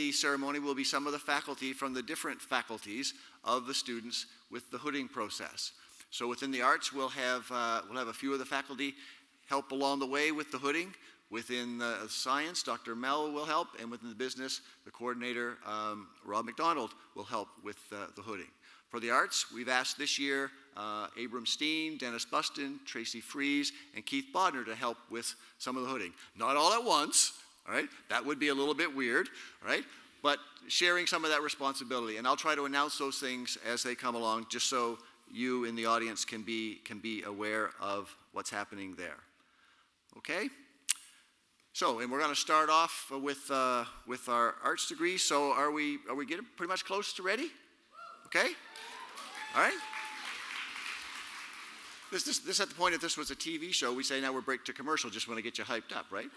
the ceremony will be some of the faculty from the different faculties of the students with the hooding process. So within the arts, we'll have a few of the faculty help along the way with the hooding. Within science, Dr. Mel will help, and within the business, the coordinator, Rob McDonald, will help with the hooding. For the arts, we've asked this year Abram Steen, Dennis Buston, Tracy Fries, and Keith Bodner to help with some of the hooding. Not all at once, all right? That would be a little bit weird, all right? But sharing some of that responsibility. And I'll try to announce those things as they come along, just so you in the audience can be aware of what's happening there. Okay? So, and we're going to start off with our arts degree. So are we getting pretty much close to ready? Okay? All right? This at the point, if this was a TV show, we say now we're break to commercial, just want to get you hyped up, right?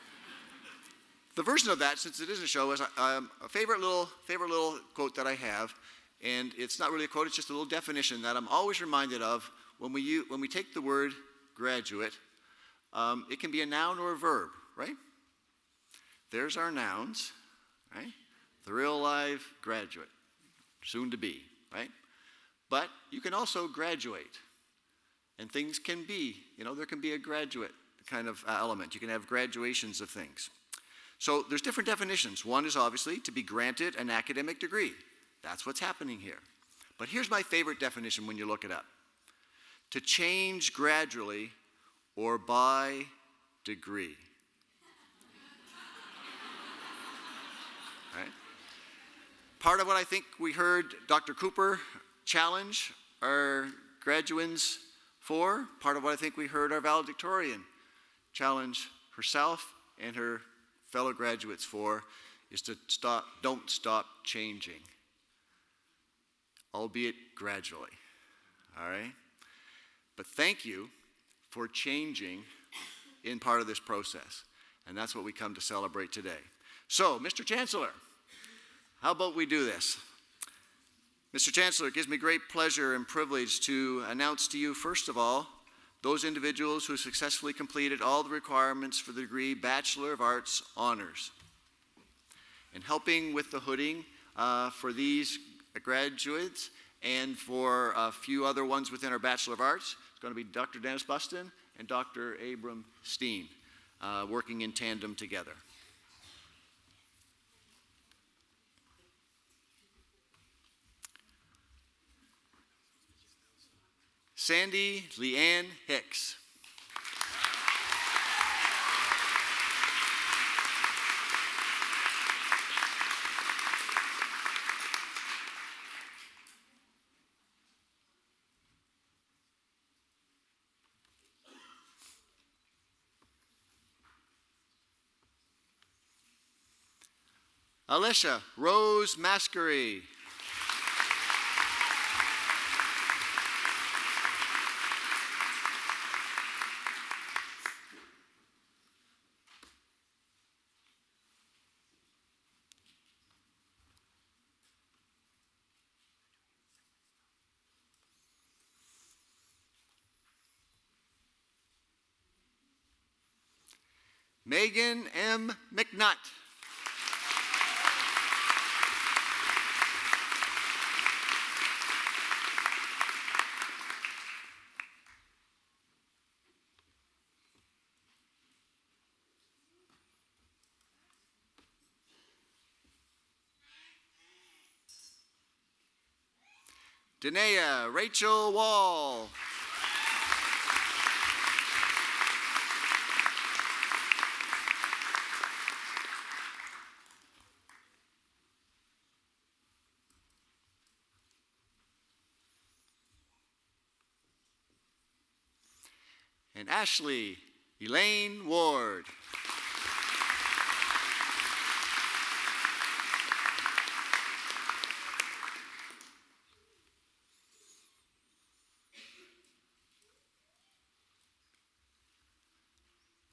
The version of that, since it is a show, is a favorite little quote that I have, and it's not really a quote, it's just a little definition that I'm always reminded of when we take the word graduate. It can be a noun or a verb, right? There's our nouns, right? The real live graduate, soon to be, right? But you can also graduate, and things can be, there can be a graduate kind of element. You can have graduations of things. So there's different definitions. One is obviously to be granted an academic degree. That's what's happening here. But here's my favorite definition when you look it up. To change gradually or by degree. Right? Part of what I think we heard Dr. Cooper challenge our graduands for, part of what I think we heard our valedictorian challenge herself and her fellow graduates for, is to don't stop changing, albeit gradually, all right? But thank you for changing in part of this process, and that's what we come to celebrate today. So, Mr. Chancellor, how about we do this? Mr. Chancellor, it gives me great pleasure and privilege to announce to you, first of all, those individuals who successfully completed all the requirements for the degree Bachelor of Arts Honors. And helping with the hooding for these graduates and for a few other ones within our Bachelor of Arts, it's going to be Dr. Dennis Buston and Dr. Abram Steen, working in tandem together. Sandy Leanne Hicks. Alicia Rose Mascary. Megan M. McNutt. Danae Rachel Wall. And Ashley Elaine Ward.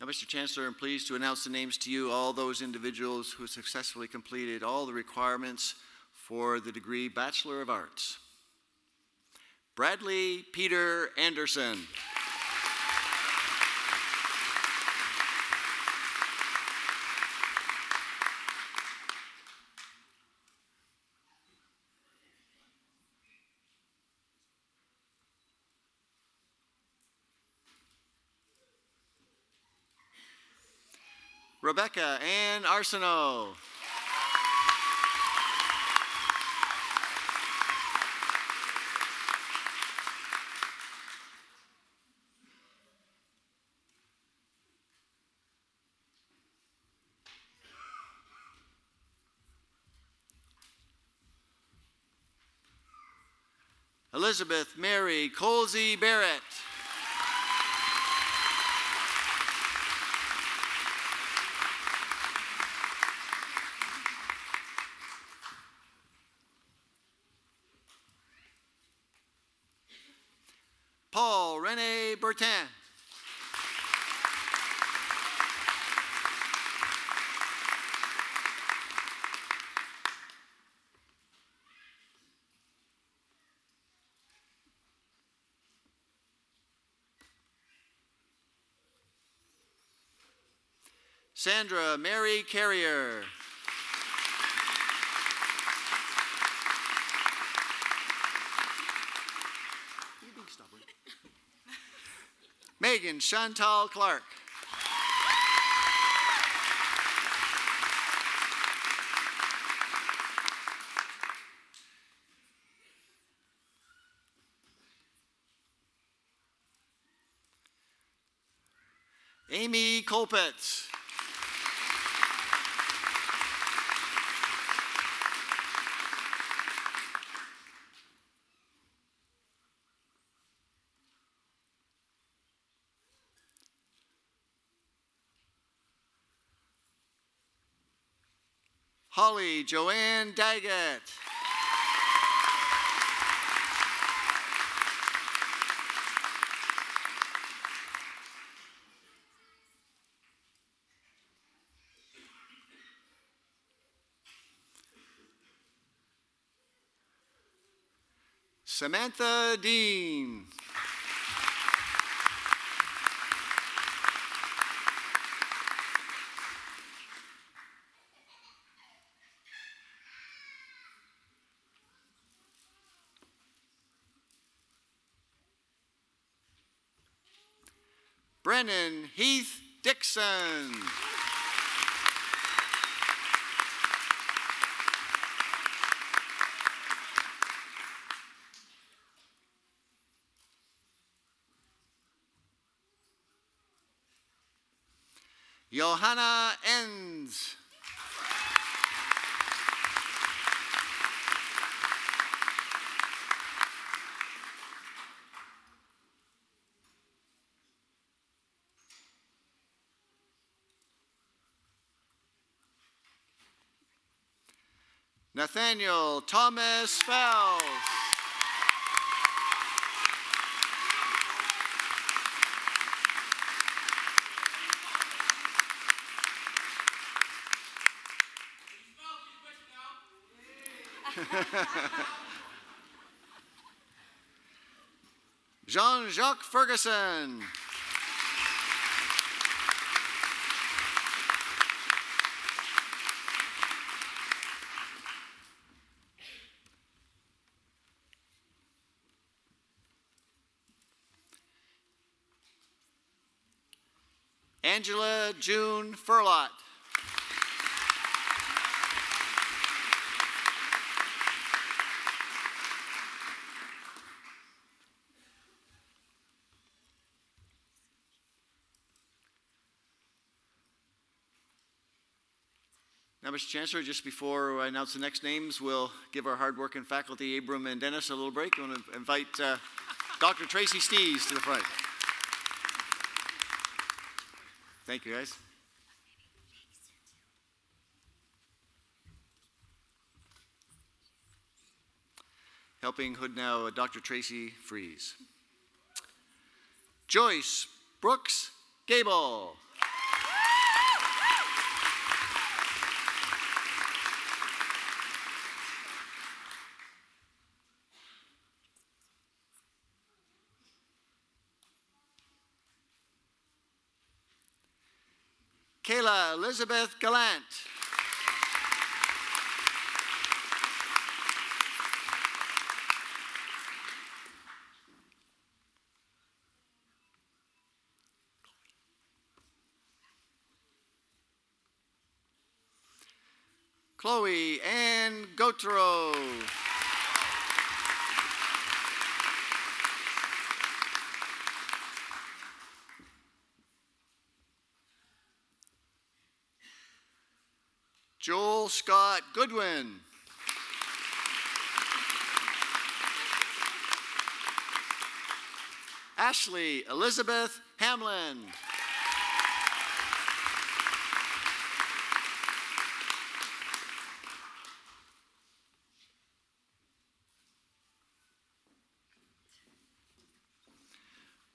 Now, Mr. Chancellor, I'm pleased to announce the names to you, all those individuals who successfully completed all the requirements for the degree Bachelor of Arts. Bradley Peter Anderson. Rebecca Ann Arsenault. Elizabeth Mary Colsey Barrett. Paul Rene Bertin. Sandra Mary Carrier. You're being stubborn. Megan Chantal Clark. Amy Colpitz. Holly Joanne Daggett. Samantha Dean. Brennan Heath Dixon. Johanna Enns. Nathaniel Thomas Fells. Jean-Jacques Ferguson. Angela June Furlot. Now, Mr. Chancellor, just before I announce the next names, we'll give our hardworking faculty, Abram and Dennis, a little break. I want to invite Dr. Tracy Stees to the front. Thank you, guys. Helping hood now, Dr. Tracy Fries. Joyce Brooks Gable. Kayla Elizabeth Gallant. Chloe Ann Gautreau. Joel Scott Goodwin. Ashley Elizabeth Hamlin.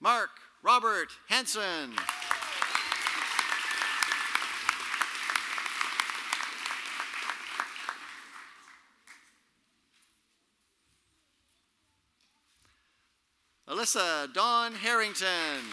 Mark Robert Hansen. Alyssa Dawn Harrington.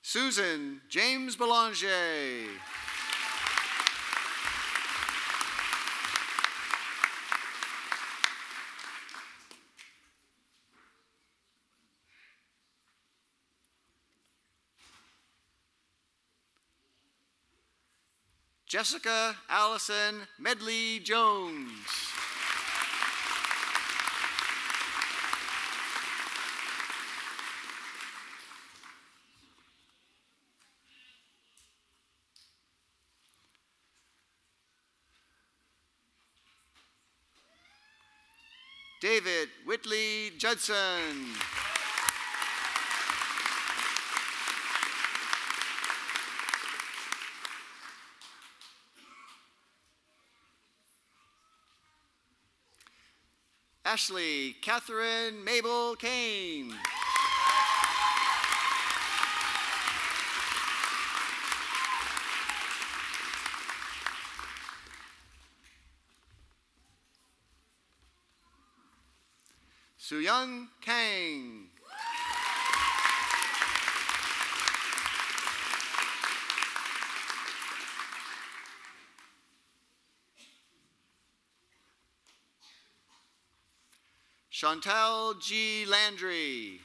Susan James Belanger. Jessica Allison Medley Jones. David Whitley Judson. Ashley Catherine Mabel Kane. Suyun Kang. Chantal G. Landry.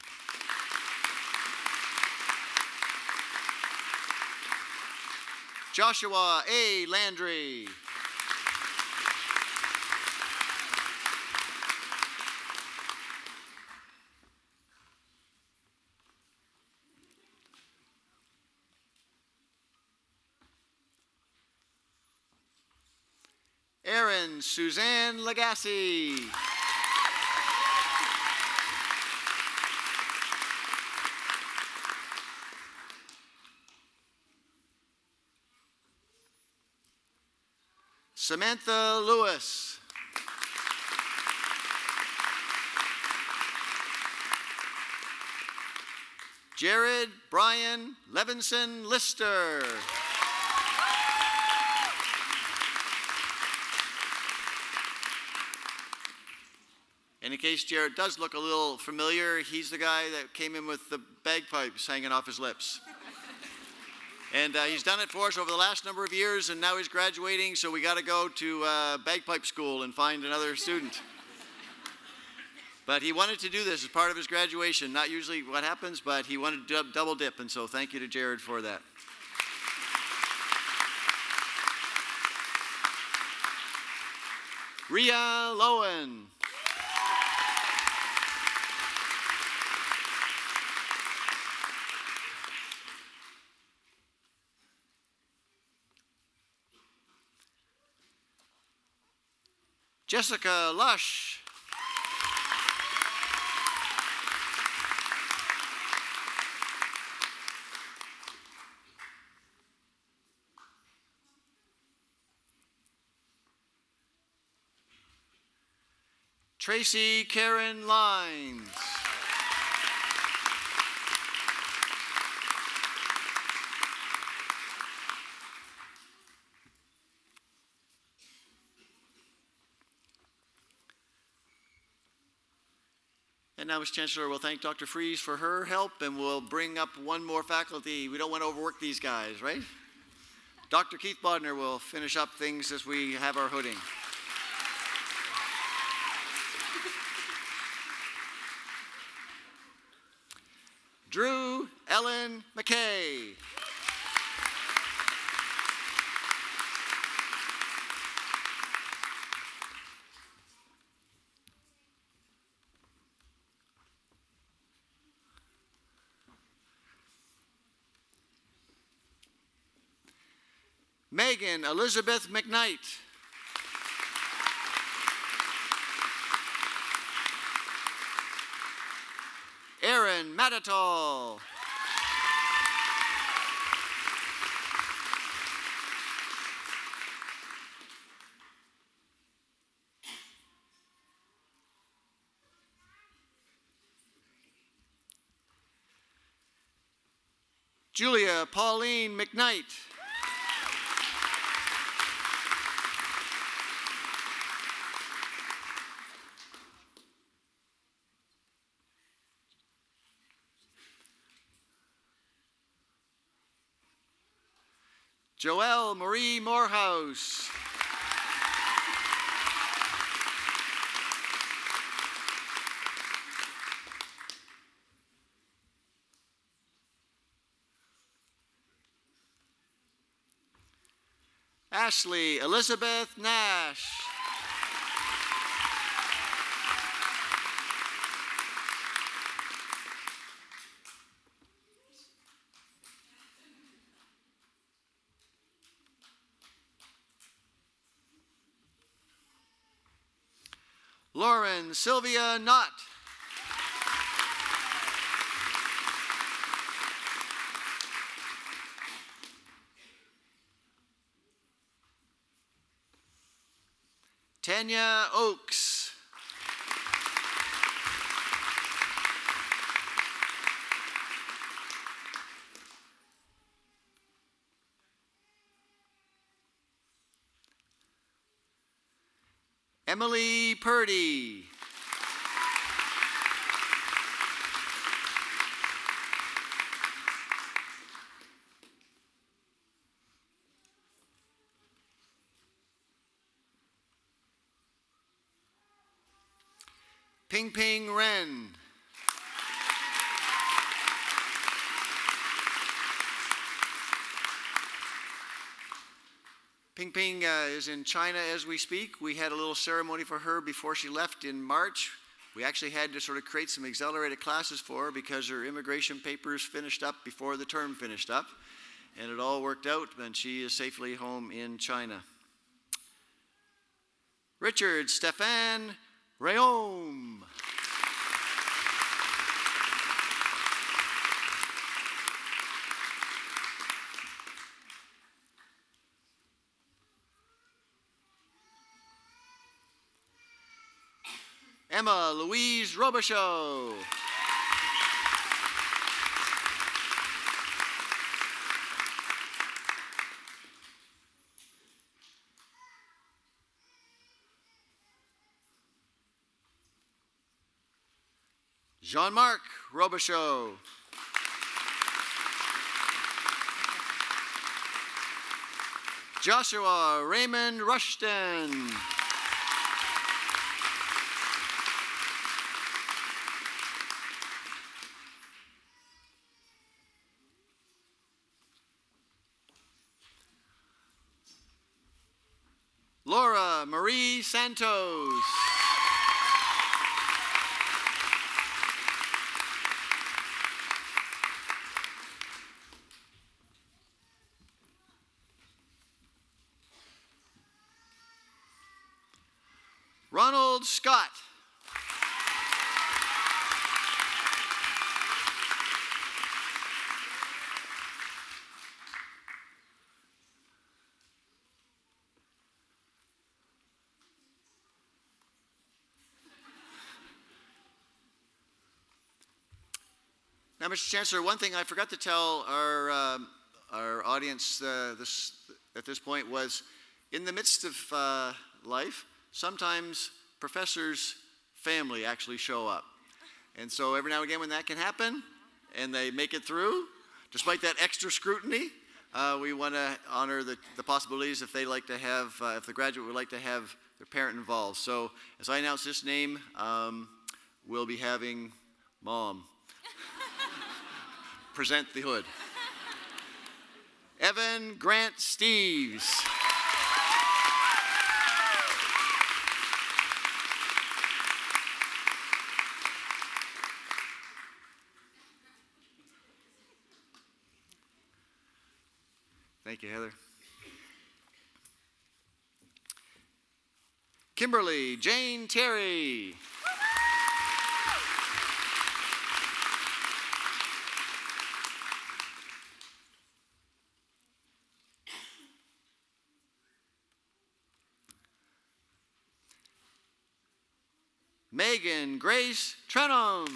Joshua A. Landry. Erin Suzanne Legacy. Samantha Lewis. Jared Brian Levinson Lister. And in case Jared does look a little familiar, he's the guy that came in with the bagpipes hanging off his lips. And he's done it for us over the last number of years, and now he's graduating, so we got to go to bagpipe school and find another student. But he wanted to do this as part of his graduation. Not usually what happens, but he wanted to double dip, and so thank you to Jared for that. Rhea Lowen. Jessica Lush. Tracy Karen Lines. And now, Mr. Chancellor, we'll thank Dr. Fries for her help, and we'll bring up one more faculty. We don't want to overwork these guys, right? Dr. Keith Bodner will finish up things as we have our hooding. Drew Ellen McKay. Megan Elizabeth McKnight. Aaron Matatall. Julia Pauline McKnight. Joelle Marie Morehouse. Ashley Elizabeth Nash. Lauren Sylvia Knott. Tanya Oakes. Emily Purdy. Ping Ping Ren. Ping Ping is in China as we speak. We had a little ceremony for her before she left in March. We actually had to sort of create some accelerated classes for her because her immigration papers finished up before the term finished up. And it all worked out, and she is safely home in China. Richard Stefan Rayom. Emma Louise Robichaud. Jean-Marc Robichaud. Joshua Raymond Rushton. Laura Marie Santos. Ronald Scott. Now, Mr. Chancellor, one thing I forgot to tell our audience at this point was, in the midst of life, sometimes professors' family actually show up. And so every now and again when that can happen and they make it through, despite that extra scrutiny, we want to honor the possibilities if they like to have, if the graduate would like to have their parent involved. So as I announce this name, we'll be having Mom present the hood. Evan Grant Steves. Thank you, Heather. Kimberly Jane Terry. Megan Grace Trenum.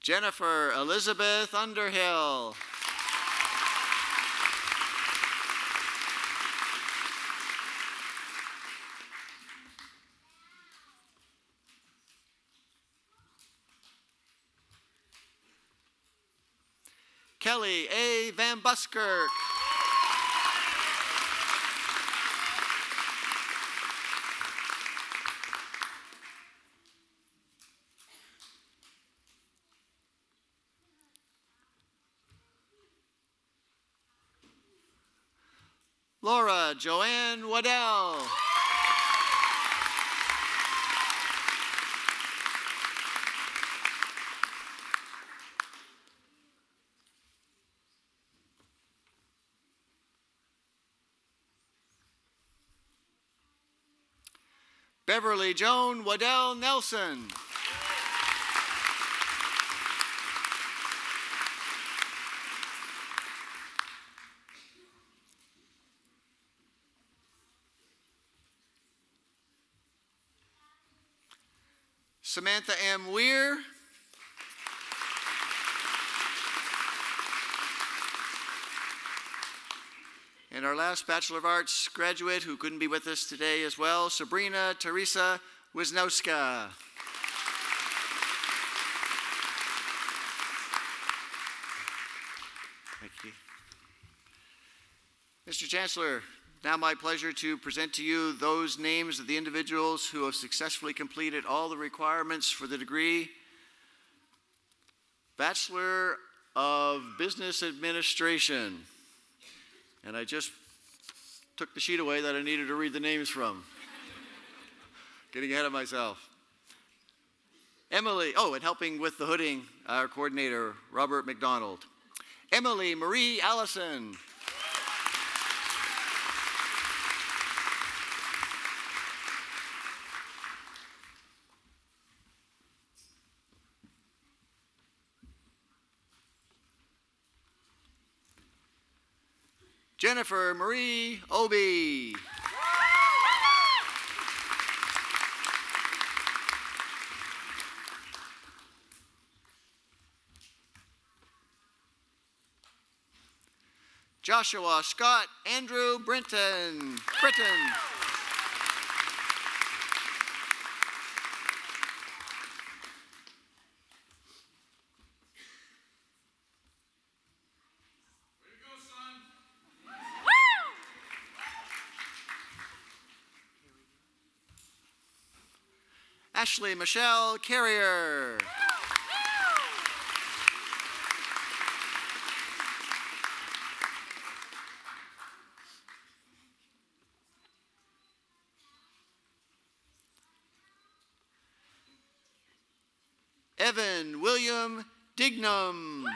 Jennifer Elizabeth Underhill. Kelly A. Van Buskirk. Laura Joanne Waddell. Beverly Joan Waddell Nelson. Samantha M. Weir. And our last Bachelor of Arts graduate who couldn't be with us today as well, Sabrina Teresa Wisnowska. Thank you. Mr. Chancellor, now my pleasure to present to you those names of the individuals who have successfully completed all the requirements for the degree. Bachelor of Business Administration. And I just took the sheet away that I needed to read the names from. Getting ahead of myself. Emily, and helping with the hooding, our coordinator, Robert McDonald. Emily Marie Allison. Jennifer Marie Obie. Joshua Scott Andrew Britton. Ashley Michelle Carrier. Evan William Dignam.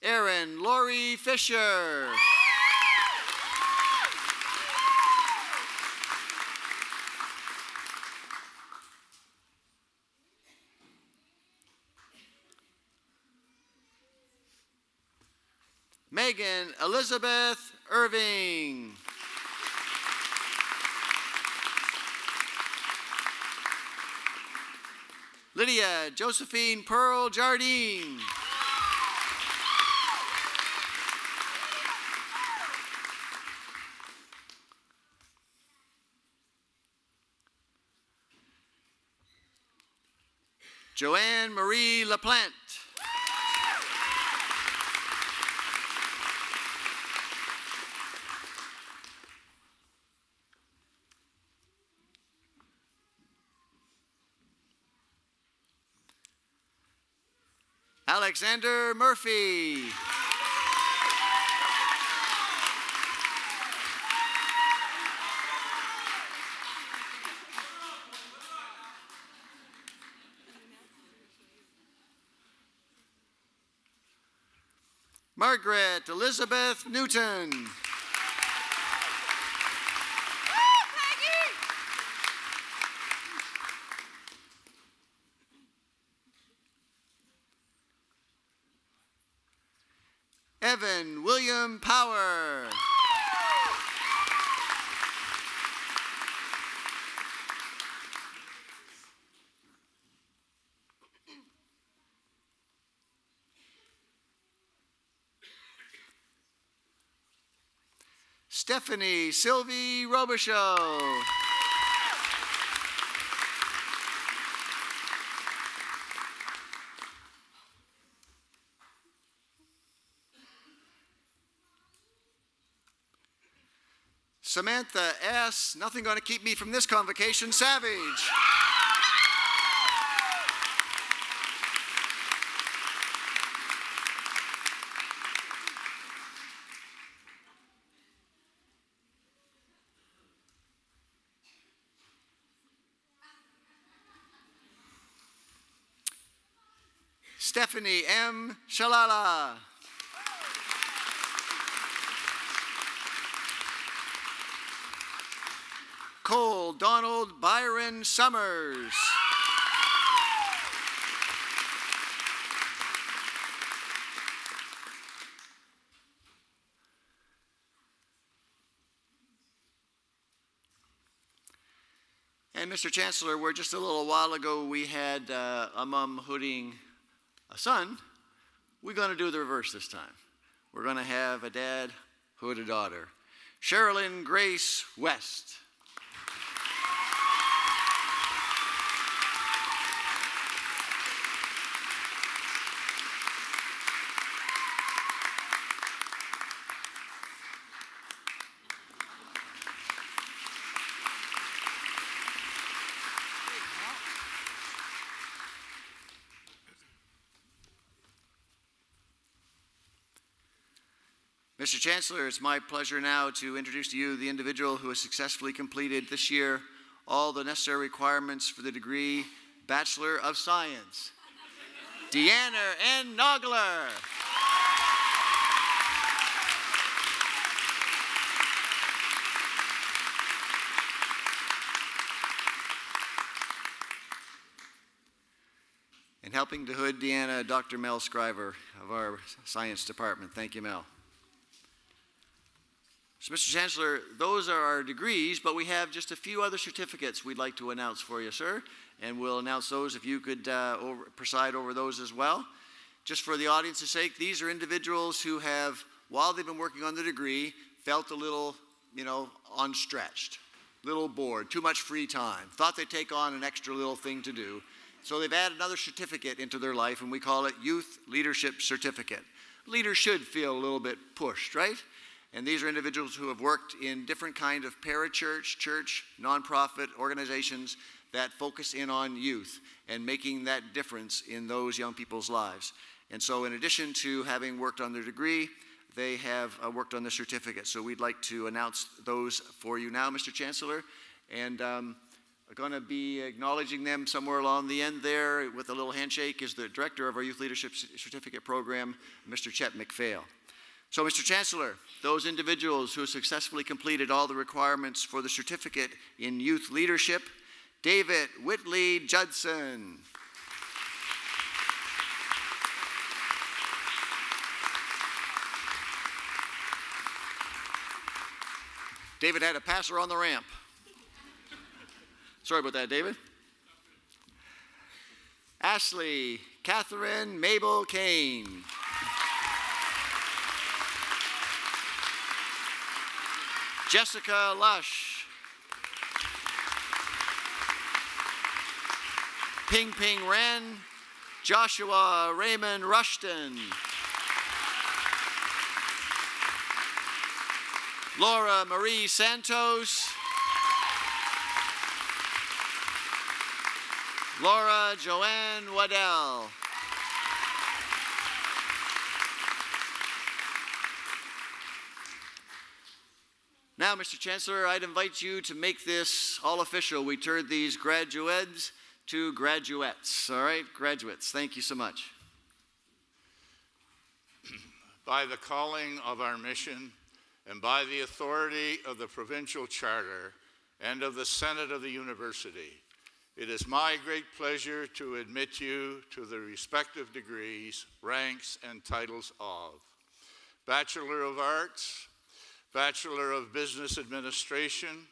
Erin Lori Fisher. Megan Elizabeth Irving. Lydia Josephine Pearl Jardine. Joanne Marie LaPlante. Alexander Murphy. Margaret Elizabeth Newton. Evan William Power. Stephanie Sylvie Robichaud. Samantha S., nothing going to keep me from this convocation, Savage. Stephanie M. Shalala. Cole Donald Byron Summers. And Mr. Chancellor, where just a little while ago we had a mom hooding a son, we're going to do the reverse this time. We're going to have a dad hood a daughter. Sherilyn Grace West. Mr. Chancellor, it's my pleasure now to introduce to you the individual who has successfully completed this year all the necessary requirements for the degree Bachelor of Science. Deanna N. Nogler. And helping to hood Deanna, Dr. Mel Scriver of our science department. Thank you, Mel. So, Mr. Chancellor, those are our degrees, but we have just a few other certificates we'd like to announce for you, sir. And we'll announce those if you could preside over those as well. Just for the audience's sake, these are individuals who have, while they've been working on the degree, felt a little, unstretched, little bored, too much free time, thought they'd take on an extra little thing to do. So they've added another certificate into their life, and we call it Youth Leadership Certificate. Leaders should feel a little bit pushed, right? And these are individuals who have worked in different kind of parachurch, church, nonprofit organizations that focus in on youth and making that difference in those young people's lives. And so in addition to having worked on their degree, they have worked on the certificate. So we'd like to announce those for you now, Mr. Chancellor. And I'm going to be acknowledging them somewhere along the end there with a little handshake is the director of our Youth Leadership Certificate Program, Mr. Chet McPhail. So, Mr. Chancellor, those individuals who successfully completed all the requirements for the certificate in youth leadership, David Whitley Judson. David had to pass her on the ramp. Sorry about that, David. Ashley Catherine Mabel Kane. Jessica Lush. Ping Ping Ren. Joshua Raymond Rushton. Laura Marie Santos. Laura Joanne Waddell. Now, Mr. Chancellor, I'd invite you to make this all official. We turn these graduates to graduates. All right, graduates, thank you so much. By the calling of our mission and by the authority of the provincial charter and of the Senate of the University, it is my great pleasure to admit you to the respective degrees, ranks, and titles of Bachelor of Arts, Bachelor of Business Administration,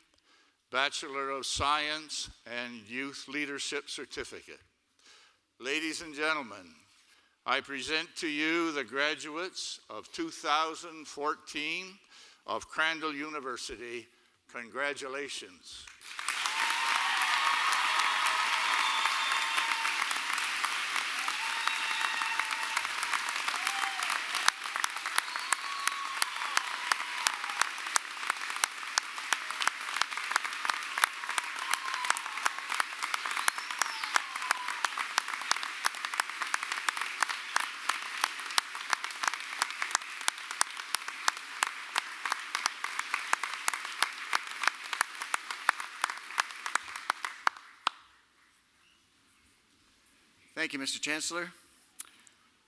Bachelor of Science, and Youth Leadership Certificate. Ladies and gentlemen, I present to you the graduates of 2014 of Crandall University. Congratulations. Thank you, Mr. Chancellor.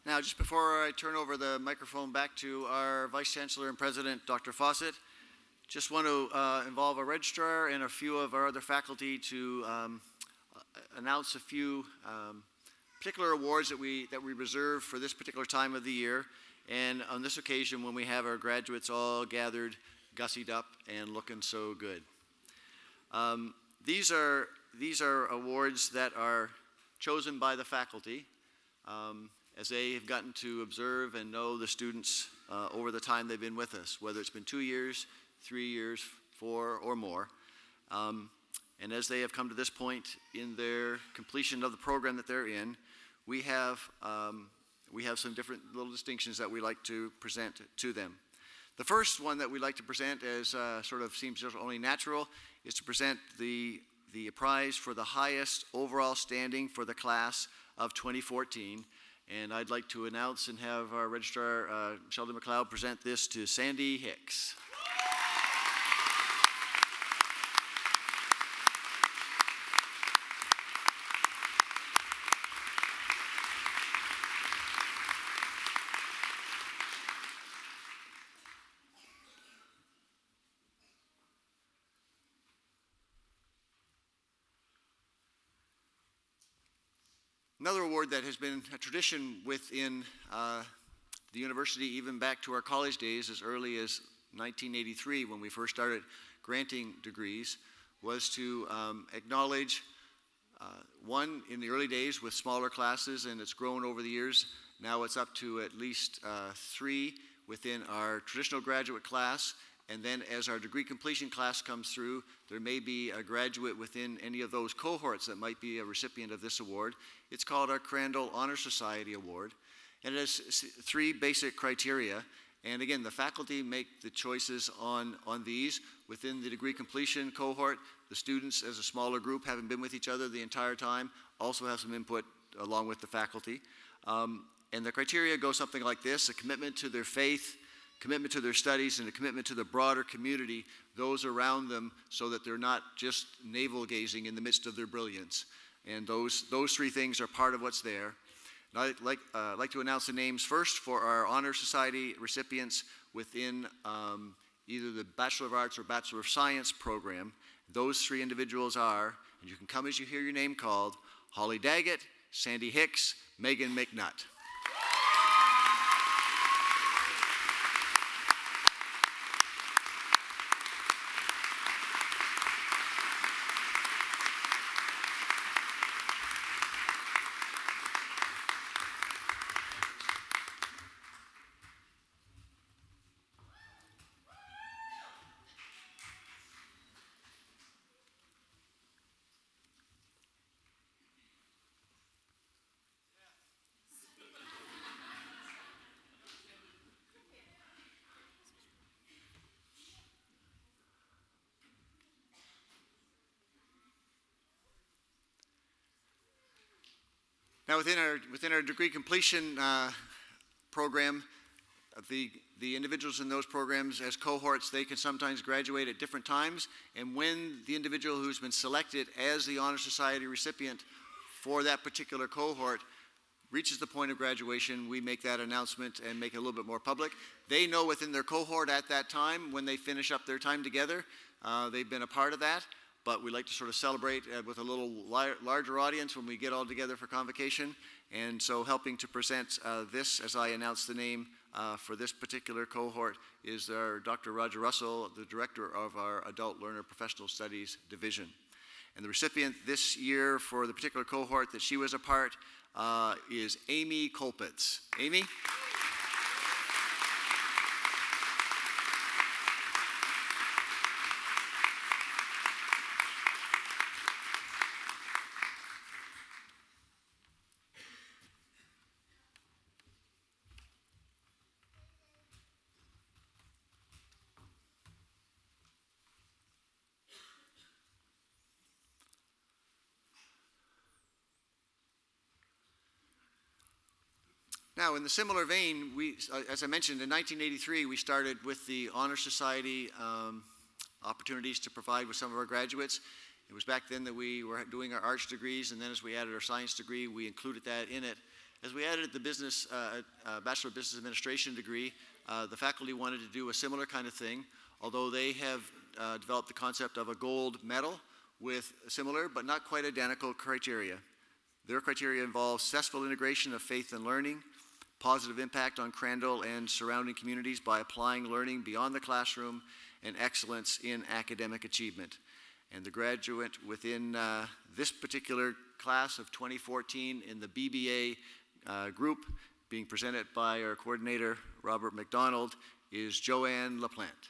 Now, just before I turn over the microphone back to our Vice Chancellor and President, Dr. Fawcett, just want to involve a registrar and a few of our other faculty to announce a few particular awards that we reserve for this particular time of the year, and on this occasion when we have our graduates all gathered, gussied up, and looking so good. These are awards that are chosen by the faculty as they have gotten to observe and know the students over the time they've been with us, whether it's been 2 years, 3 years, 4, or more. And as they have come to this point in their completion of the program that they're in, we have some different little distinctions that we like to present to them. The first one that we like to present, as sort of seems just only natural, is to present the prize for the highest overall standing for the class of 2014. And I'd like to announce and have our registrar, Sheldon McLeod, present this to Sandy Hicks. Another award that has been a tradition within the university, even back to our college days, as early as 1983, when we first started granting degrees, was to acknowledge one in the early days with smaller classes, and it's grown over the years. Now it's up to at least 3 within our traditional graduate class. And then as our degree completion class comes through, there may be a graduate within any of those cohorts that might be a recipient of this award. It's called our Crandall Honor Society Award. And it has 3 basic criteria. And again, the faculty make the choices on these. Within the degree completion cohort, the students as a smaller group, having been with each other the entire time, also have some input along with the faculty. And the criteria go something like this: a commitment to their faith, commitment to their studies, and a commitment to the broader community, those around them, so that they're not just navel-gazing in the midst of their brilliance. And those 3 things are part of what's there. And I'd like to announce the names first for our Honor Society recipients within either the Bachelor of Arts or Bachelor of Science program. Those 3 individuals are, and you can come as you hear your name called, Holly Daggett, Sandy Hicks, Megan McNutt. Now, within our degree completion program, the individuals in those programs as cohorts, they can sometimes graduate at different times. And when the individual who's been selected as the Honor Society recipient for that particular cohort reaches the point of graduation, we make that announcement and make it a little bit more public. They know within their cohort at that time, when they finish up their time together, they've been a part of that. But we like to sort of celebrate with a little larger audience when we get all together for convocation. And so helping to present this, as I announce the name for this particular cohort, is our Dr. Roger Russell, the director of our Adult Learner Professional Studies Division. And the recipient this year for the particular cohort that she was a part is Amy Colpitz. Amy? Now, in the similar vein, as I mentioned, in 1983, we started with the Honor Society opportunities to provide with some of our graduates. It was back then that we were doing our arts degrees, and then as we added our science degree, we included that in it. As we added the Bachelor of Business Administration degree, the faculty wanted to do a similar kind of thing, although they have developed the concept of a gold medal with similar but not quite identical criteria. Their criteria involve successful integration of faith and learning, positive impact on Crandall and surrounding communities by applying learning beyond the classroom, and excellence in academic achievement. And the graduate within this particular class of 2014 in the BBA group, being presented by our coordinator, Robert McDonald, is Joanne LaPlante.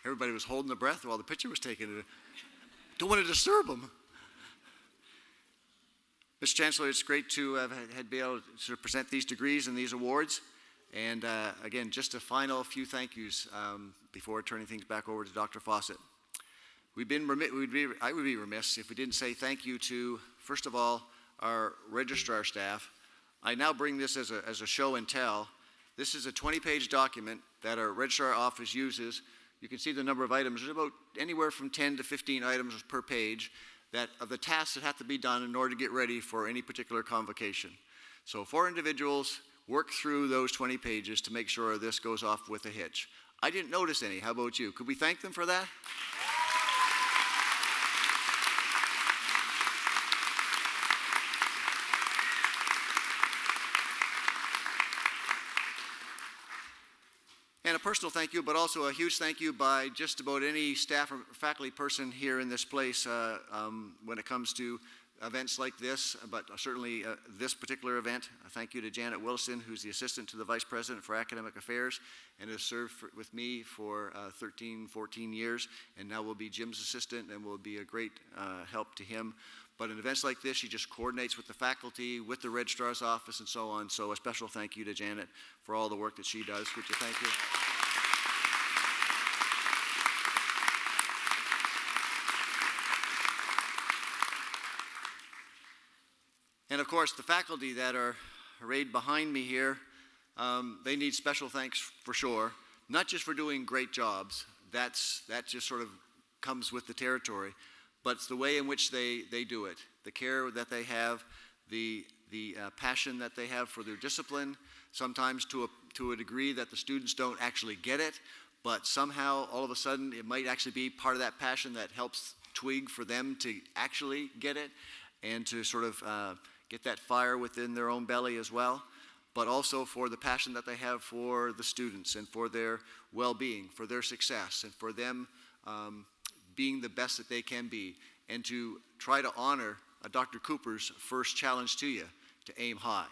Everybody was holding their breath while the picture was taken. Don't want to disturb them. Mr. Chancellor, it's great to be able to sort of present these degrees and these awards. And again, just a final few thank yous before turning things back over to Dr. Fawcett. I would be remiss if we didn't say thank you to, first of all, our registrar staff. I now bring this as a show and tell. This is a 20-page document that our registrar office uses. You can see the number of items. There's about anywhere from 10 to 15 items per page that of the tasks that have to be done in order to get ready for any particular convocation. So 4 individuals work through those 20 pages to make sure this goes off with a hitch. I didn't notice any. How about you? Could we thank them for that? And a personal thank you, but also a huge thank you by just about any staff or faculty person here in this place when it comes to events like this, but certainly this particular event. A thank you to Janet Wilson, who's the assistant to the Vice President for Academic Affairs and has served with me for 13, 14 years, and now will be Jim's assistant and will be a great help to him. But in events like this, she just coordinates with the faculty, with the registrar's office, and so on. So a special thank you to Janet for all the work that she does. Would you thank you? And of course, the faculty that are arrayed behind me here, they need special thanks for sure. Not just for doing great jobs. That just sort of comes with the territory. But it's the way in which they do it, the care that they have, the passion that they have for their discipline, sometimes to a degree that the students don't actually get it, but somehow all of a sudden it might actually be part of that passion that helps twig for them to actually get it and to sort of get that fire within their own belly as well, but also for the passion that they have for the students and for their well-being, for their success, and for them being the best that they can be, and to try to honor Dr. Cooper's first challenge to you, to aim high,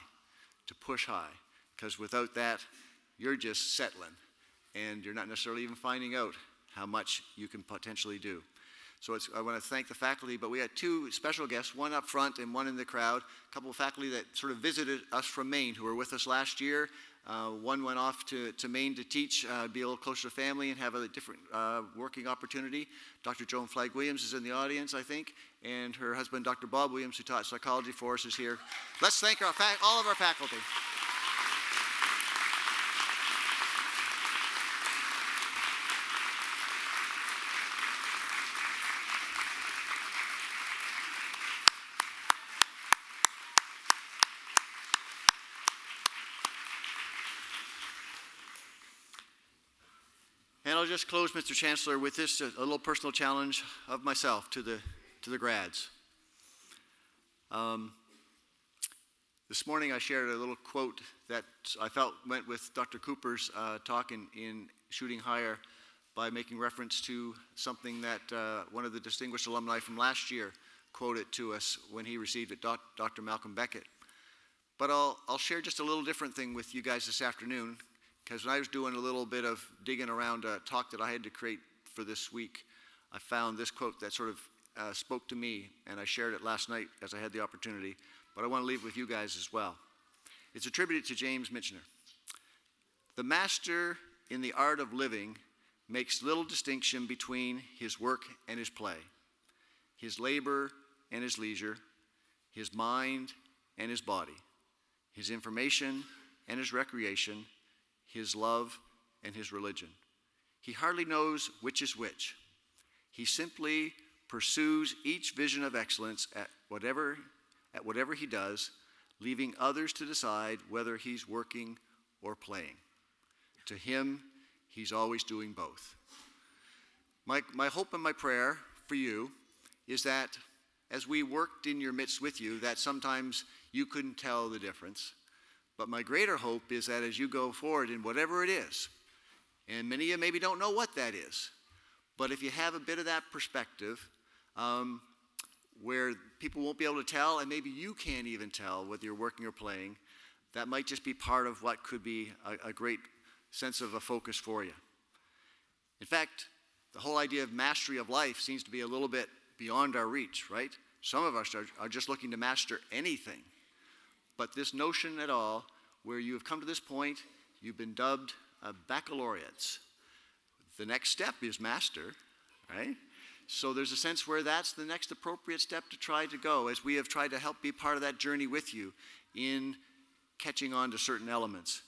to push high, because without that, you're just settling, and you're not necessarily even finding out how much you can potentially do. So I want to thank the faculty, but we had two special guests, one up front and one in the crowd, a couple of faculty that sort of visited us from Maine who were with us last year. One went off to Maine to teach, be a little closer to family and have a different working opportunity. Dr. Joan Flagg Williams is in the audience, I think, and her husband, Dr. Bob Williams, who taught psychology for us, is here. Let's thank all of our faculty. And I'll just close, Mr. Chancellor, with this, a little personal challenge of myself to the grads. This morning I shared a little quote that I felt went with Dr. Cooper's talk in Shooting Higher by making reference to something that one of the distinguished alumni from last year quoted to us when he received it, Dr. Malcolm Beckett. But I'll share just a little different thing with you guys this afternoon, because when I was doing a little bit of digging around a talk that I had to create for this week, I found this quote that sort of spoke to me, and I shared it last night as I had the opportunity, but I want to leave it with you guys as well. It's attributed to James Michener. The master in the art of living makes little distinction between his work and his play, his labor and his leisure, his mind and his body, his information and his recreation, his love and his religion. He hardly knows which is which. He simply pursues each vision of excellence at whatever he does, leaving others to decide whether he's working or playing. To him, he's always doing both. My hope and my prayer for you is that as we worked in your midst with you, that sometimes you couldn't tell the difference. But my greater hope is that as you go forward in whatever it is, and many of you maybe don't know what that is, but if you have a bit of that perspective, where people won't be able to tell, and maybe you can't even tell whether you're working or playing, that might just be part of what could be a great sense of a focus for you. In fact, the whole idea of mastery of life seems to be a little bit beyond our reach, right? Some of us are just looking to master anything. But this notion at all, where you have come to this point, you've been dubbed baccalaureates. The next step is master, right? So there's a sense where that's the next appropriate step to try to go, as we have tried to help be part of that journey with you in catching on to certain elements.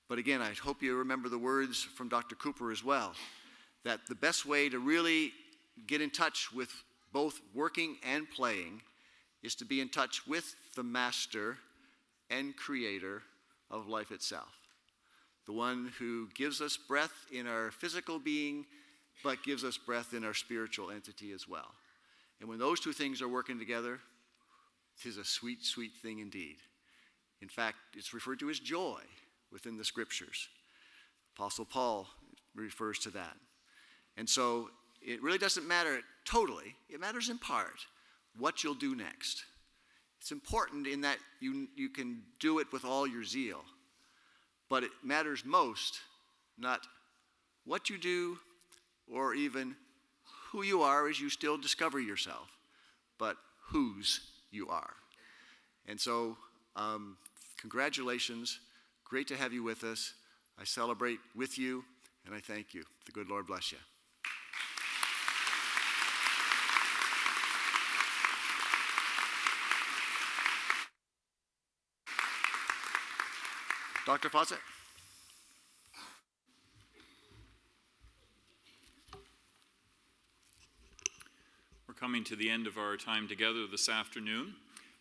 But again, I hope you remember the words from Dr. Cooper as well, that the best way to really get in touch with both working and playing is to be in touch with the master and creator of life itself, the one who gives us breath in our physical being, but gives us breath in our spiritual entity as well. And when those two things are working together, it is a sweet, sweet thing indeed. In fact, it's referred to as joy within the scriptures. Apostle Paul refers to that. And so it really doesn't matter totally, it matters in part what you'll do next. It's important in that you can do it with all your zeal, but it matters most not what you do or even who you are as you still discover yourself, but whose you are. And so, congratulations. Great to have you with us. I celebrate with you, and I thank you. The good Lord bless you. Dr. Fawcett. We're coming to the end of our time together this afternoon.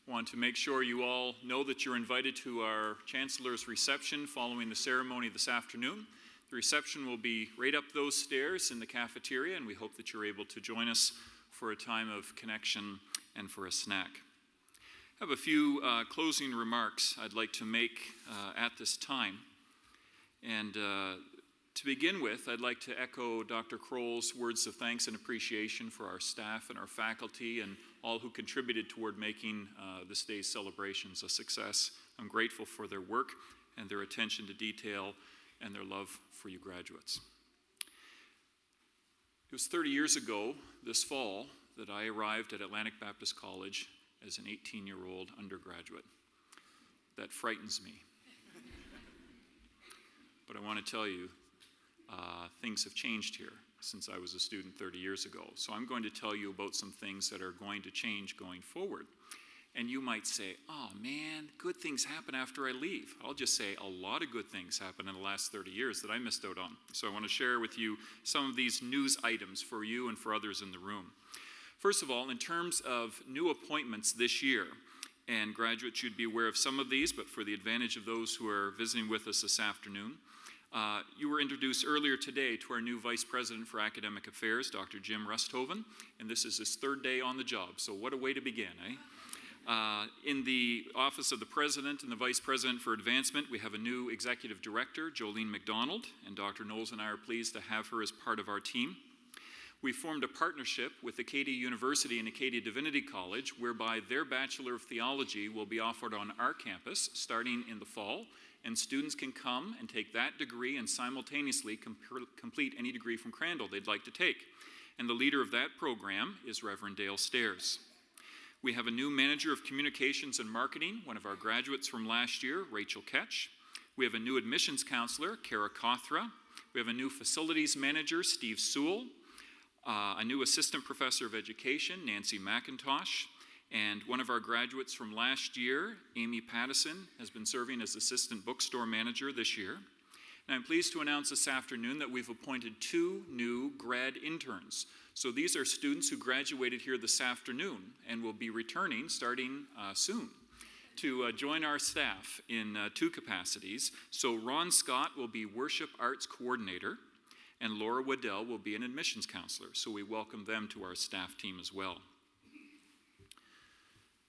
I want to make sure you all know that you're invited to our Chancellor's reception following the ceremony this afternoon. The reception will be right up those stairs in the cafeteria, and we hope that you're able to join us for a time of connection and for a snack. I have a few closing remarks I'd like to make at this time. And to begin with, I'd like to echo Dr. Crowell's words of thanks and appreciation for our staff and our faculty and all who contributed toward making this day's celebrations a success. I'm grateful for their work and their attention to detail and their love for you graduates. It was 30 years ago this fall that I arrived at Atlantic Baptist College as an 18-year-old undergraduate. That frightens me. But I want to tell you, things have changed here since I was a student 30 years ago. So I'm going to tell you about some things that are going to change going forward. And you might say, oh man, good things happen after I leave. I'll just say a lot of good things happened in the last 30 years that I missed out on. So I want to share with you some of these news items for you and for others in the room. First of all, in terms of new appointments this year, and graduates should be aware of some of these, but for the advantage of those who are visiting with us this afternoon, you were introduced earlier today to our new Vice President for Academic Affairs, Dr. Jim Rusthoven, and this is his third day on the job, so what a way to begin, eh? In the Office of the President and the Vice President for Advancement, we have a new Executive Director, Jolene McDonald, and Dr. Knowles and I are pleased to have her as part of our team. We formed a partnership with Acadia University and Acadia Divinity College, whereby their Bachelor of Theology will be offered on our campus starting in the fall, and students can come and take that degree and simultaneously complete any degree from Crandall they'd like to take. And the leader of that program is Reverend Dale Stairs. We have a new Manager of Communications and Marketing, one of our graduates from last year, Rachel Ketch. We have a new Admissions Counselor, Kara Kothra. We have a new Facilities Manager, Steve Sewell. A new Assistant Professor of Education, Nancy McIntosh, and one of our graduates from last year, Amy Pattison, has been serving as Assistant Bookstore Manager this year. And I'm pleased to announce this afternoon that we've appointed 2 new grad interns. So these are students who graduated here this afternoon and will be returning starting soon to join our staff in 2 capacities. So Ron Scott will be Worship Arts Coordinator, and Laura Waddell will be an admissions counselor, so we welcome them to our staff team as well.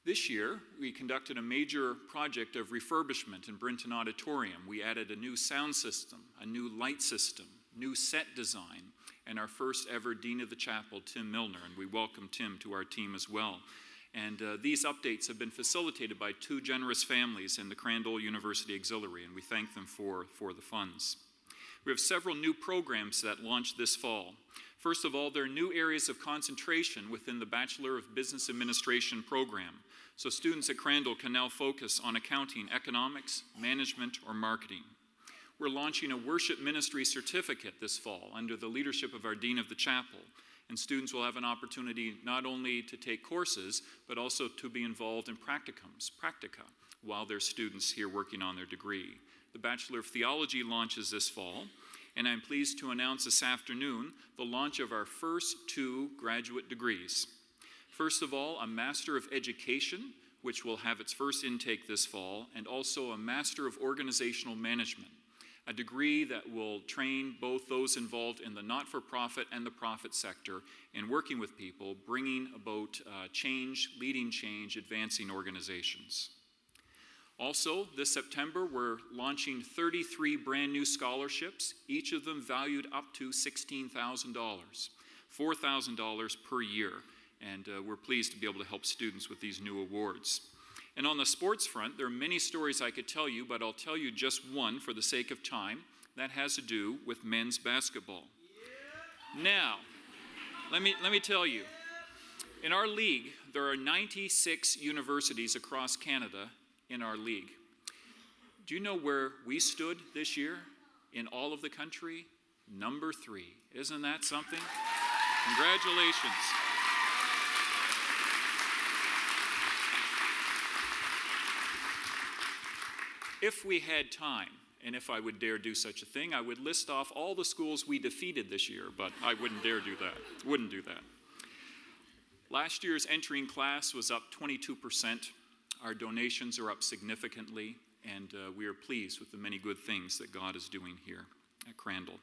This year, we conducted a major project of refurbishment in Brinton Auditorium. We added a new sound system, a new light system, new set design, and our first ever Dean of the Chapel, Tim Milner, and we welcome Tim to our team as well. And these updates have been facilitated by 2 generous families in the Crandall University Auxiliary, and we thank them for the funds. We have several new programs that launched this fall. First of all, there are new areas of concentration within the Bachelor of Business Administration program. So students at Crandall can now focus on accounting, economics, management, or marketing. We're launching a worship ministry certificate this fall under the leadership of our Dean of the Chapel. And students will have an opportunity not only to take courses, but also to be involved in practica, while they're students here working on their degree. The Bachelor of Theology launches this fall, and I'm pleased to announce this afternoon the launch of our first 2 graduate degrees. First of all, a Master of Education, which will have its first intake this fall, and also a Master of Organizational Management, a degree that will train both those involved in the not-for-profit and the profit sector in working with people, bringing about change, leading change, advancing organizations. Also, this September, we're launching 33 brand new scholarships, each of them valued up to $16,000, $4,000 per year. And we're pleased to be able to help students with these new awards. And on the sports front, there are many stories I could tell you, but I'll tell you just one for the sake of time. That has to do with men's basketball. Yeah. Now, let me tell you, in our league, there are 96 universities across Canada in our league. Do you know where we stood this year in all of the country? Number 3. Isn't that something? Congratulations. If we had time, and if I would dare do such a thing, I would list off all the schools we defeated this year, but I wouldn't dare do that. Wouldn't do that. Last year's entering class was up 22%. Our donations are up significantly, and we are pleased with the many good things that God is doing here at Crandall.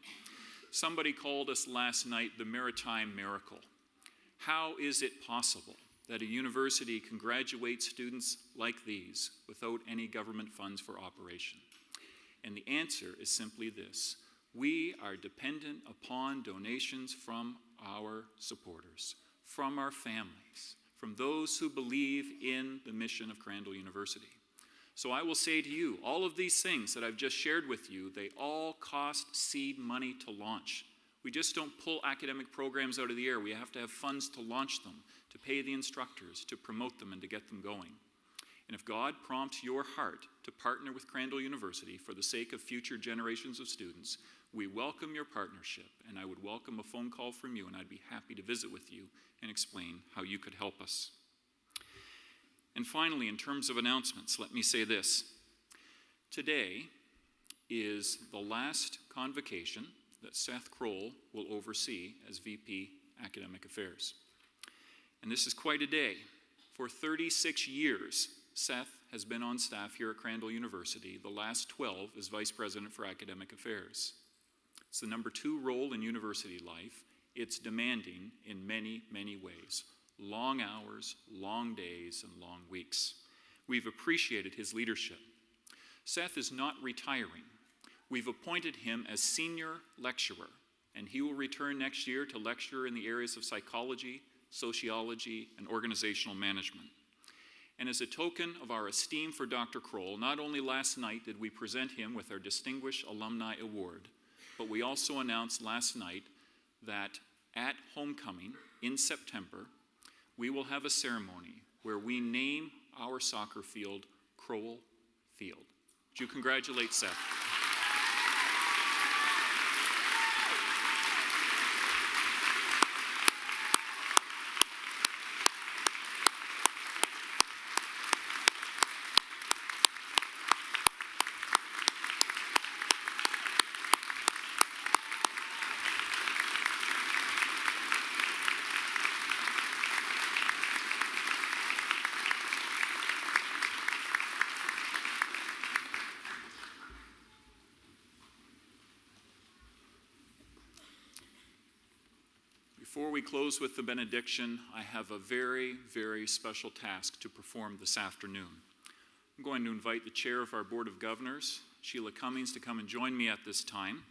Somebody called us last night the Maritime Miracle. How is it possible that a university can graduate students like these without any government funds for operation? And the answer is simply this: we are dependent upon donations from our supporters, from our families, from those who believe in the mission of Crandall University. So I will say to you, all of these things that I've just shared with you, they all cost seed money to launch. We just don't pull academic programs out of the air. We have to have funds to launch them, to pay the instructors, to promote them, and to get them going. And if God prompts your heart to partner with Crandall University for the sake of future generations of students, we welcome your partnership, and I would welcome a phone call from you, and I'd be happy to visit with you and explain how you could help us. And finally, in terms of announcements, let me say this. Today is the last convocation that Seth Crowell will oversee as VP Academic Affairs. And this is quite a day. For 36 years, Seth has been on staff here at Crandall University, the last 12 as Vice President for Academic Affairs. It's the number 2 role in university life. It's demanding in many, many ways. Long hours, long days, and long weeks. We've appreciated his leadership. Seth is not retiring. We've appointed him as senior lecturer, and he will return next year to lecture in the areas of psychology, sociology, and organizational management. And as a token of our esteem for Dr. Crowell, not only last night did we present him with our Distinguished Alumni Award, but we also announced last night that at homecoming in September, we will have a ceremony where we name our soccer field Crowell Field. Would you congratulate Seth? Before we close with the benediction, I have a very, very special task to perform this afternoon. I'm going to invite the chair of our Board of Governors, Sheila Cummings, to come and join me at this time.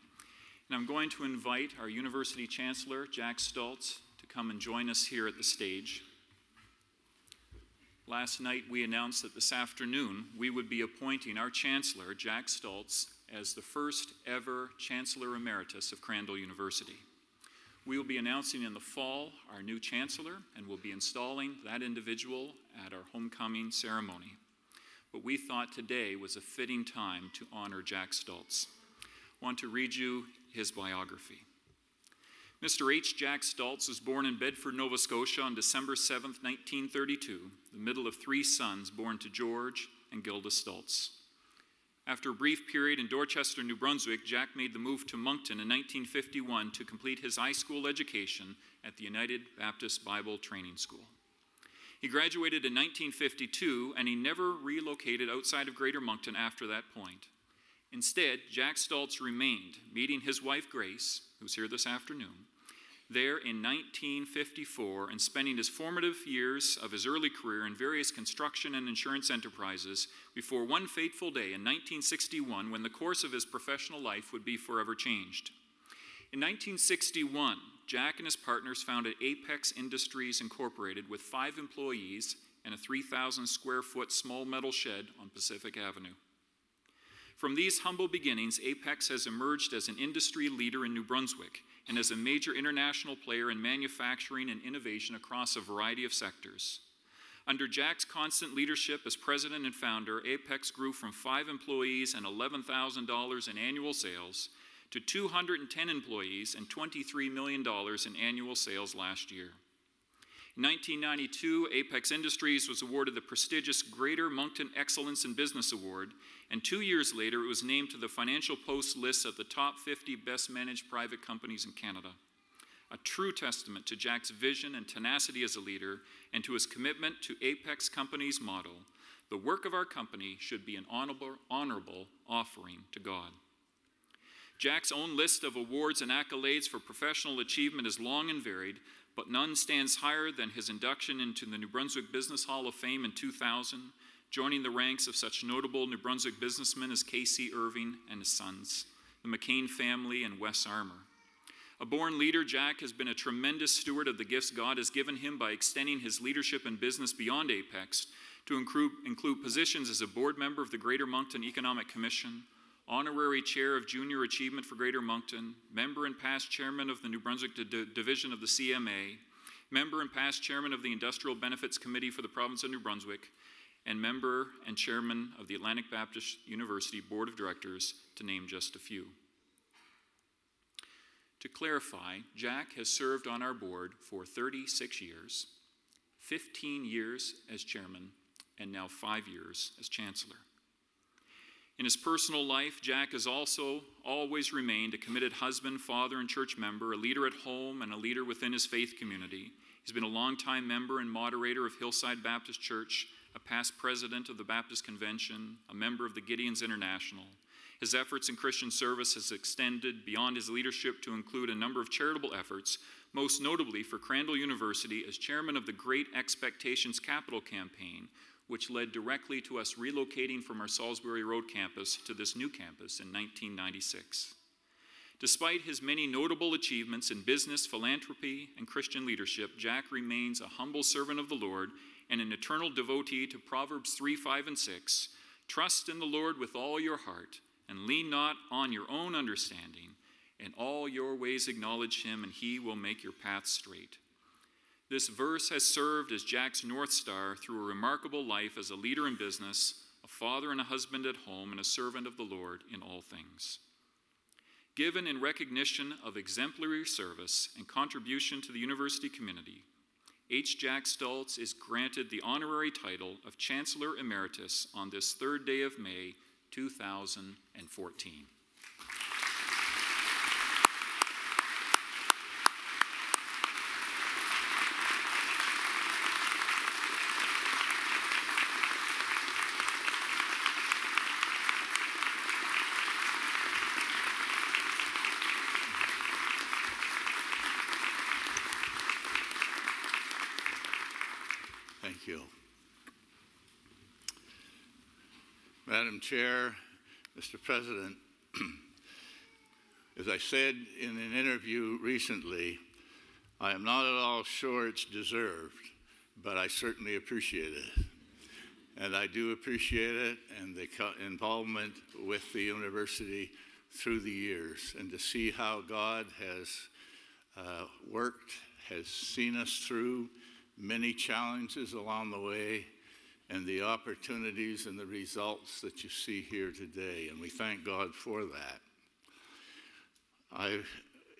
And I'm going to invite our University Chancellor, Jack Stoltz, to come and join us here at the stage. Last night we announced that this afternoon we would be appointing our Chancellor, Jack Stoltz, as the first ever Chancellor Emeritus of Crandall University. We will be announcing in the fall our new Chancellor, and we'll be installing that individual at our homecoming ceremony. But we thought today was a fitting time to honor Jack Stoltz. I want to read you his biography. Mr. H. Jack Stoltz was born in Bedford, Nova Scotia on December 7, 1932, the middle of 3 sons born to George and Gilda Stoltz. After a brief period in Dorchester, New Brunswick, Jack made the move to Moncton in 1951 to complete his high school education at the United Baptist Bible Training School. He graduated in 1952, and he never relocated outside of Greater Moncton after that point. Instead, Jack Stoltz remained, meeting his wife Grace, who's here this afternoon, there in 1954 and spending his formative years of his early career in various construction and insurance enterprises before one fateful day in 1961 when the course of his professional life would be forever changed. In 1961, Jack and his partners founded Apex Industries Incorporated with 5 employees and a 3,000 square foot small metal shed on Pacific Avenue. From these humble beginnings, Apex has emerged as an industry leader in New Brunswick and as a major international player in manufacturing and innovation across a variety of sectors. Under Jack's constant leadership as president and founder, Apex grew from 5 employees and $11,000 in annual sales to 210 employees and $23 million in annual sales last year. In 1992, Apex Industries was awarded the prestigious Greater Moncton Excellence in Business Award, and 2 years later it was named to the Financial Post list of the top 50 best managed private companies in Canada. A true testament to Jack's vision and tenacity as a leader and to his commitment to Apex Company's motto, the work of our company should be an honorable offering to God. Jack's own list of awards and accolades for professional achievement is long and varied, but none stands higher than his induction into the New Brunswick Business Hall of Fame in 2000, joining the ranks of such notable New Brunswick businessmen as K.C. Irving and his sons, the McCain family, and Wes Armour. A born leader, Jack has been a tremendous steward of the gifts God has given him by extending his leadership in business beyond Apex to include positions as a board member of the Greater Moncton Economic Commission, honorary chair of Junior Achievement for Greater Moncton, member and past chairman of the New Brunswick Division of the CMA, member and past chairman of the Industrial Benefits Committee for the Province of New Brunswick, and member and chairman of the Atlantic Baptist University Board of Directors, to name just a few. To clarify, Jack has served on our board for 36 years, 15 years as chairman, and now 5 years as chancellor. In his personal life, Jack has also always remained a committed husband, father, and church member, a leader at home, and a leader within his faith community. He's been a longtime member and moderator of Hillside Baptist Church, a past president of the Baptist Convention, a member of the Gideons International. His efforts in Christian service has extended beyond his leadership to include a number of charitable efforts, most notably for Crandall University as chairman of the Great Expectations Capital Campaign, which led directly to us relocating from our Salisbury Road campus to this new campus in 1996. Despite his many notable achievements in business, philanthropy, and Christian leadership, Jack remains a humble servant of the Lord and an eternal devotee to Proverbs 3, 5, and 6. Trust in the Lord with all your heart, and lean not on your own understanding. In all your ways acknowledge him, and he will make your path straight. This verse has served as Jack's North Star through a remarkable life as a leader in business, a father and a husband at home, and a servant of the Lord in all things. Given in recognition of exemplary service and contribution to the university community, H. Jack Stultz is granted the honorary title of Chancellor Emeritus on this 3rd day of May, 2014. Thank you. Madam Chair, Mr. President, as I said in an interview recently, I am not at all sure it's deserved, but I certainly appreciate it. And I do appreciate it and the involvement with the university through the years, and to see how God has worked, has seen us through many challenges along the way, and the opportunities and the results that you see here today, and we thank God for that.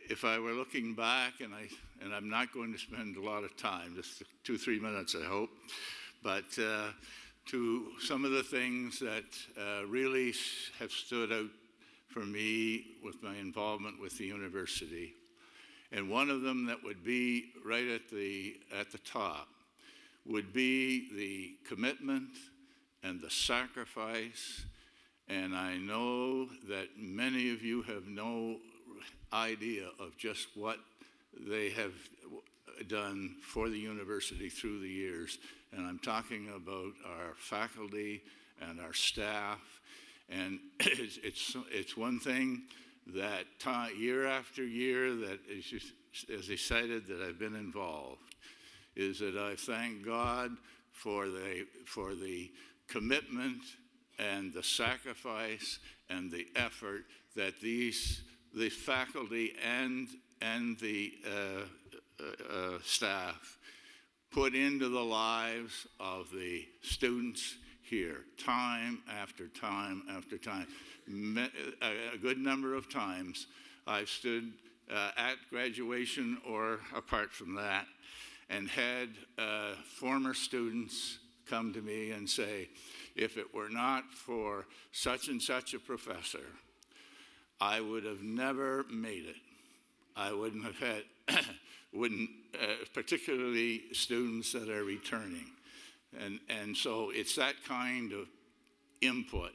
If I were looking back, and I'm not going to spend a lot of time, just 2-3 minutes I hope, but to some of the things that really have stood out for me with my involvement with the university. And one of them that would be right at the top would be the commitment and the sacrifice. And I know that many of you have no idea of just what they have done for the university through the years. And I'm talking about our faculty and our staff. And it's one thing that year after year, that as he cited, that I've been involved, is that I thank God for the commitment and the sacrifice and the effort that the faculty and the staff put into the lives of the students here, time after time after time. A good number of times I've stood at graduation or apart from that and had former students come to me and say, if it were not for such and such a professor, I would have never made it. I wouldn't have had, particularly students that are returning. And so it's that kind of input